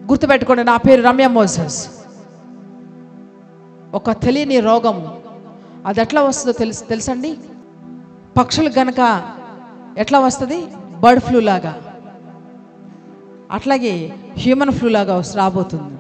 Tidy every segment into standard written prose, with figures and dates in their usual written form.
గుర్తుపెట్టుకోండి, నా పేరు రమ్య మోసెస్. ఒక తెలియని రోగం అది ఎట్లా వస్తుందో తెలుసండి? పక్షులు గనక ఎట్లా వస్తుంది? బర్డ్ ఫ్లూ లాగా, అట్లాగే హ్యూమన్ ఫ్లూ లాగా రాబోతుంది.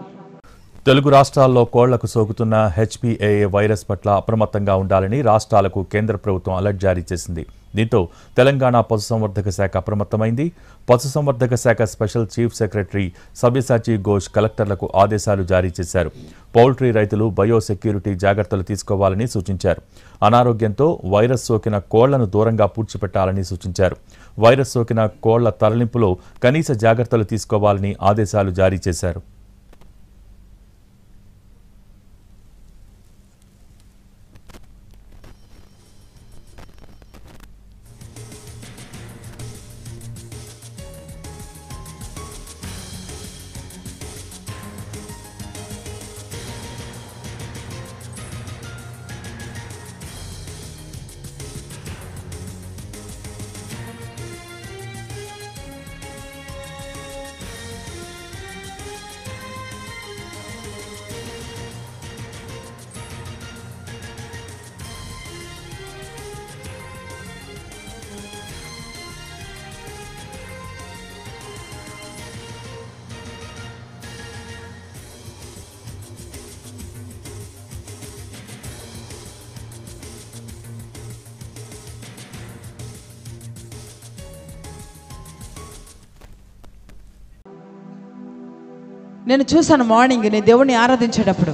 తెలుగు రాష్ట్రాల్లో కోళ్లకు సోకుతున్న HPAA వైరస్ పట్ల అప్రమత్తంగా ఉండాలని రాష్ట్రాలకు కేంద్ర ప్రభుత్వం అలర్ట్ జారీ చేసింది. దీంతో తెలంగాణ పశుసంవర్ధక శాఖ అప్రమత్తమైంది. పశుసంవర్ధక శాఖ special chief secretary Sabyasachi Ghosh కలెక్టర్లకు ఆదేశాలు జారీ చేశారు. పౌల్ట్రీ రైతులు బయోసెక్యూరిటీ జాగ్రత్తలు తీసుకోవాలని సూచించారు. అనారోగ్యంతో వైరస్ సోకిన కోళ్లను దూరంగా పూడ్చిపెట్టాలని సూచించారు. వైరస్ సోకిన కోళ్ల తరలింపులో కనీస జాగ్రత్తలు తీసుకోవాలని ఆదేశాలు జారీ చేశారు. నేను చూశాను మార్నింగ్, నేను దేవుణ్ణి ఆరాధించేటప్పుడు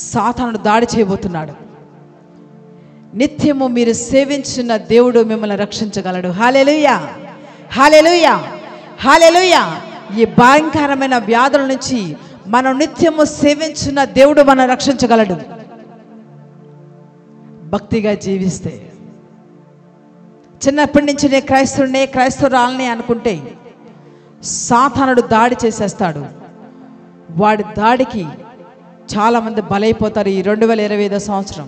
సాతానుడు దాడి చేయబోతున్నాడు. నిత్యము మీరు సేవించిన దేవుడు మిమ్మల్ని రక్షించగలడు. హల్లెలూయా, హల్లెలూయా, హల్లెలూయా. ఈ భయంకరమైన వ్యాధుల నుంచి మనం నిత్యము సేవించిన దేవుడు మనం రక్షించగలడు. భక్తిగా జీవిస్తే. చిన్నప్పటి నుంచి నేను క్రైస్తవుడినే క్రైస్తవురాలని అనుకుంటే సాతానుడు దాడి చేసేస్తాడు. వాడి దాడికి చాలామంది బలైపోతారు. ఈ 2025 సంవత్సరం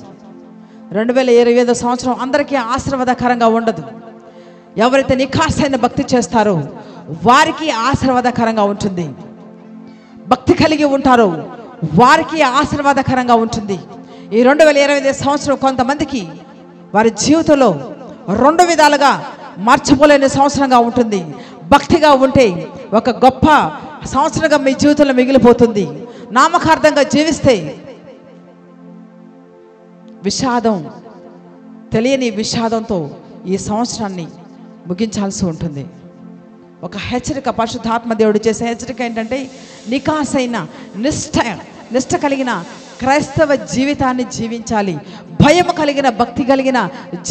2025 సంవత్సరం అందరికీ ఆశీర్వాదకరంగా ఉండదు. ఎవరైతే నిఖాసైన భక్తి చేస్తారో వారికి ఆశీర్వాదకరంగా ఉంటుంది. భక్తి కలిగి ఉంటారో వారికి ఆశీర్వాదకరంగా ఉంటుంది. ఈ 2025 సంవత్సరం కొంతమందికి వారి జీవితంలో 2 విధాలుగా మార్చబోలేని సంవత్సరంగా ఉంటుంది. భక్తిగా ఉంటే ఒక గొప్ప సంవత్సరంగా మీ జీవితంలో మిగిలిపోతుంది. నామకార్థంగా జీవిస్తే విషాదం, తెలియని విషాదంతో ఈ సంవత్సరాన్ని ముగించాల్సి ఉంటుంది. ఒక హెచ్చరిక, పరిశుద్ధాత్మ దేవుడు చేసే హెచ్చరిక ఏంటంటే నికాసైన నిష్ఠ కలిగిన క్రైస్తవ జీవితాన్ని జీవించాలి. భయం కలిగిన, భక్తి కలిగిన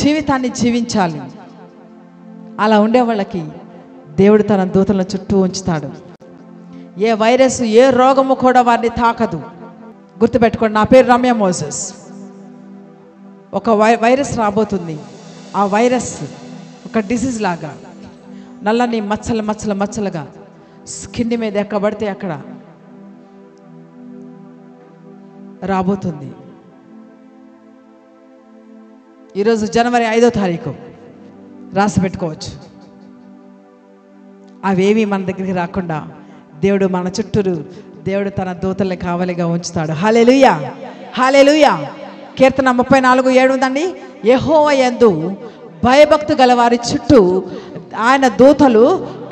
జీవితాన్ని జీవించాలి. అలా ఉండే వాళ్ళకి దేవుడు తన దూతలను చుట్టూ ఉంచుతాడు. ఏ వైరస్, ఏ రోగము కూడా వారిని తాకదు. గుర్తుపెట్టుకోండి, నా పేరు రమ్య మోసెస్. ఒక వైరస్ రాబోతుంది. ఆ వైరస్ ఒక డిసీజ్ లాగా నల్లని మచ్చలుగా స్కిన్ మీద ఎక్కబడితే అక్కడ రాబోతుంది. ఈరోజు జనవరి 5వ తారీఖు రాసి పెట్టుకోవచ్చు. అవేవి మన దగ్గరికి రాకుండా దేవుడు మన చుట్టూరు, దేవుడు తన దూతల్ని కావలిగా ఉంచుతాడు. హల్లెలూయా, హల్లెలూయా. కీర్తన 34:7 ఉందండి. యెహోవా యందు భయభక్తి గల వారి చుట్టూ ఆయన దూతలు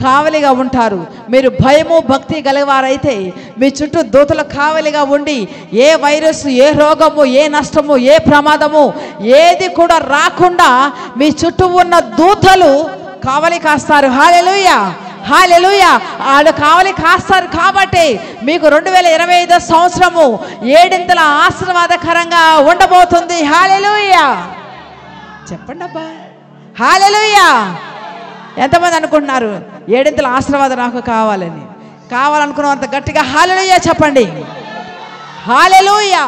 కావలిగా ఉంటారు. మీరు భయము భక్తి గలవారైతే మీ చుట్టూ దూతలు కావలిగా ఉండి ఏ వైరస్, ఏ రోగము, ఏ నష్టము, ఏ ప్రమాదము ఏది కూడా రాకుండా మీ చుట్టూ ఉన్న దూతలు కావలి కాస్తారు. హల్లెలూయా, హల్లెలూయా. వాళ్ళు కావలి కాస్తారు కాబట్టి మీకు 2025 సంవత్సరము 7 ఆశీర్వాదకరంగా ఉండబోతుంది. హల్లెలూయా. చెప్పండి అబ్బా, హల్లెలూయా. ఎంతమంది అనుకుంటున్నారు 7 ఆశీర్వాదం నాకు కావాలని? కావాలనుకున్నంత గట్టిగా హల్లెలూయా చెప్పండి. హల్లెలూయా.